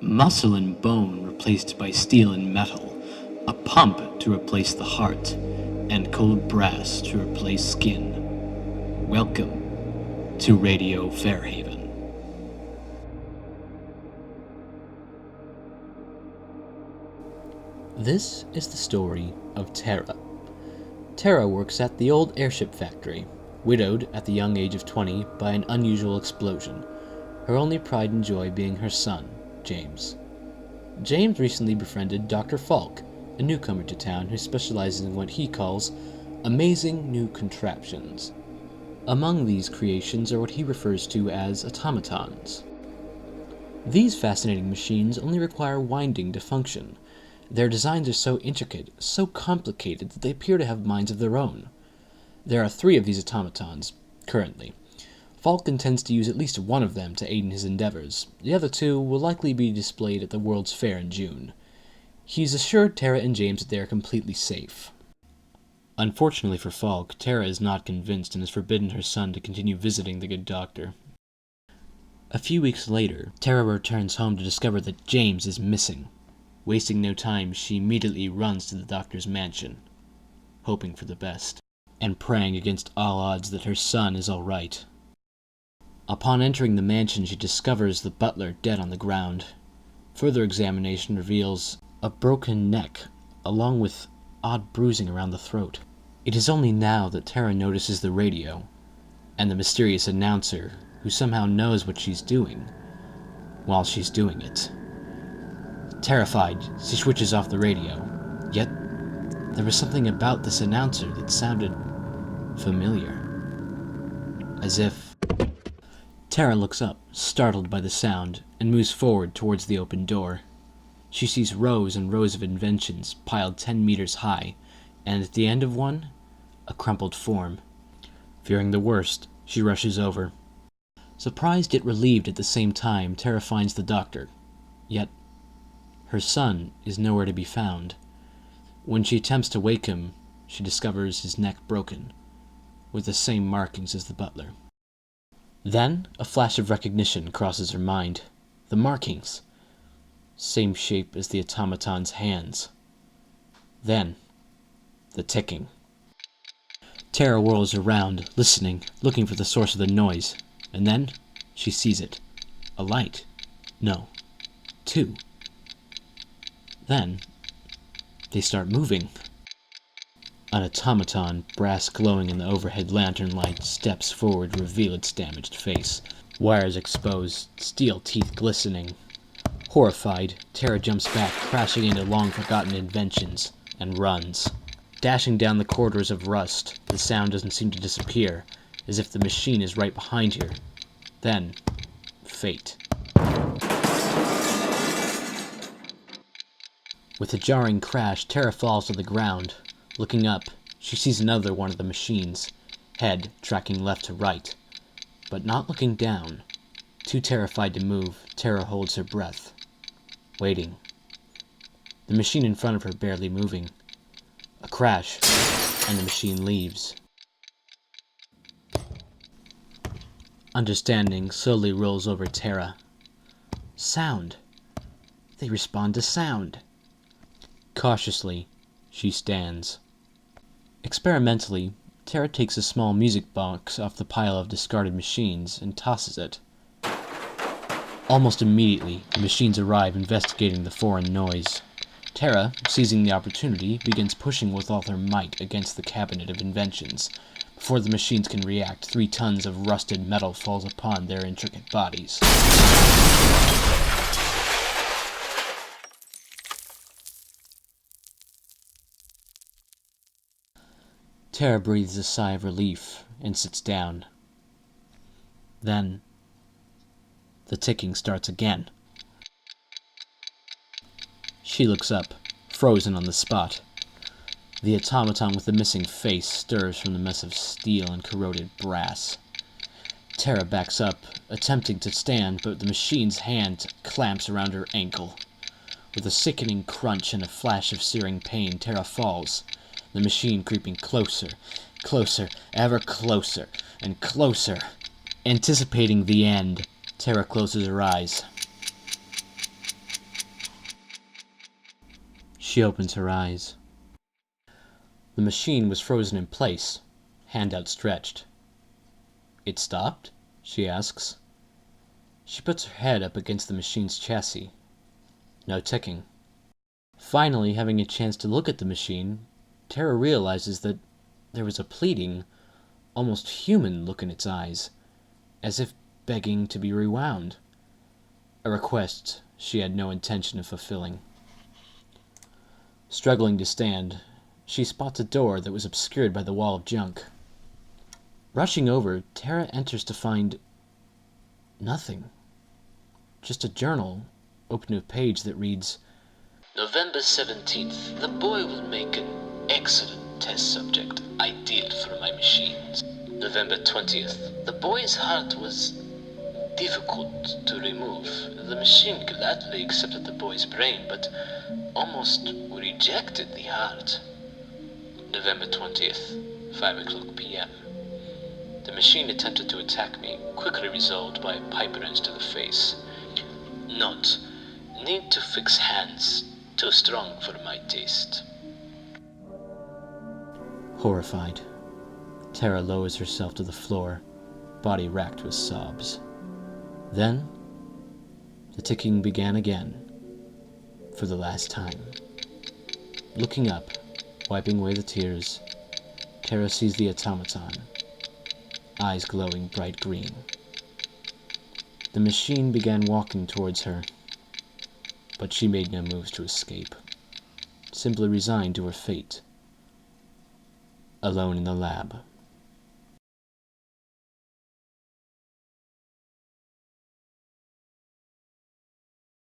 muscle and bone replaced by steel and metal, a pump to replace the heart, and cold brass to replace skin. Welcome to Radio Fairhaven. This is the story of Tara. Tara works at the old airship factory, widowed at the young age of 20 by an unusual explosion, her only pride and joy being her son, James. James recently befriended Dr. Falk, a newcomer to town who specializes in what he calls amazing new contraptions. Among these creations are what he refers to as automatons. These fascinating machines only require winding to function. Their designs are so intricate, so complicated, that they appear to have minds of their own. There are 3 of these automatons, currently. Falk intends to use at least one of them to aid in his endeavors. The other 2 will likely be displayed at the World's Fair in June. He's assured Tara and James that they are completely safe. Unfortunately for Falk, Tara is not convinced and has forbidden her son to continue visiting the good doctor. A few weeks later, Tara returns home to discover that James is missing. Wasting no time, she immediately runs to the doctor's mansion, hoping for the best, and praying against all odds that her son is all right. Upon entering the mansion, she discovers the butler dead on the ground. Further examination reveals a broken neck, along with odd bruising around the throat. It is only now that Tara notices the radio, and the mysterious announcer, who somehow knows what she's doing, while she's doing it. Terrified, she switches off the radio, yet there was something about this announcer that sounded familiar. As if... Tara looks up, startled by the sound, and moves forward towards the open door. She sees rows and rows of inventions piled 10 meters high, and at the end of one, a crumpled form. Fearing the worst, she rushes over. Surprised yet relieved at the same time, Tara finds the doctor. Yet her son is nowhere to be found. When she attempts to wake him, she discovers his neck broken, with the same markings as the butler. Then, a flash of recognition crosses her mind. The markings. Same shape as the automaton's hands. Then, the ticking. Tara whirls around, listening, looking for the source of the noise, and then she sees it. A light. No. 2. Then, they start moving. An automaton, brass glowing in the overhead lantern light, steps forward to reveal its damaged face. Wires exposed, steel teeth glistening. Horrified, Tara jumps back, crashing into long-forgotten inventions, and runs. Dashing down the corridors of rust, the sound doesn't seem to disappear, as if the machine is right behind her. Then, fate. With a jarring crash, Tara falls to the ground. Looking up, she sees another one of the machines, head tracking left to right. But not looking down. Too terrified to move, Tara holds her breath, waiting. The machine in front of her barely moving. A crash, and the machine leaves. Understanding slowly rolls over Tara. Sound. They respond to sound. Cautiously, she stands. Experimentally, Tara takes a small music box off the pile of discarded machines and tosses it. Almost immediately, the machines arrive investigating the foreign noise. Tara, seizing the opportunity, begins pushing with all her might against the cabinet of inventions. Before the machines can react, 3 tons of rusted metal falls upon their intricate bodies. Tara breathes a sigh of relief and sits down. Then, the ticking starts again. She looks up, frozen on the spot. The automaton with the missing face stirs from the mess of steel and corroded brass. Tara backs up, attempting to stand, but the machine's hand clamps around her ankle. With a sickening crunch and a flash of searing pain, Tara falls, the machine creeping closer, closer, ever closer, and closer. Anticipating the end, Tara closes her eyes. She opens her eyes. The machine was frozen in place, hand outstretched. "It stopped?" she asks. She puts her head up against the machine's chassis. No ticking. Finally, having a chance to look at the machine, Tara realizes that there was a pleading, almost human look in its eyes, as if begging to be rewound. A request she had no intention of fulfilling. Struggling to stand, she spots a door that was obscured by the wall of junk. Rushing over, Tara enters to find nothing. Just a journal, open to a page that reads, "November 17th. The boy will make an excellent test subject, ideal for my machines. November 20th. The boy's heart was difficult to remove. The machine gladly accepted the boy's brain, but almost rejected the heart. November 20th, 5 o'clock p.m. The machine attempted to attack me, quickly resolved by a pipe wrench to the face. Note: need to fix hands, too strong for my taste." Horrified, Tara lowers herself to the floor, body racked with sobs. Then, the ticking began again, for the last time. Looking up, wiping away the tears, Tara sees the automaton, eyes glowing bright green. The machine began walking towards her, but she made no moves to escape, simply resigned to her fate. Alone in the lab,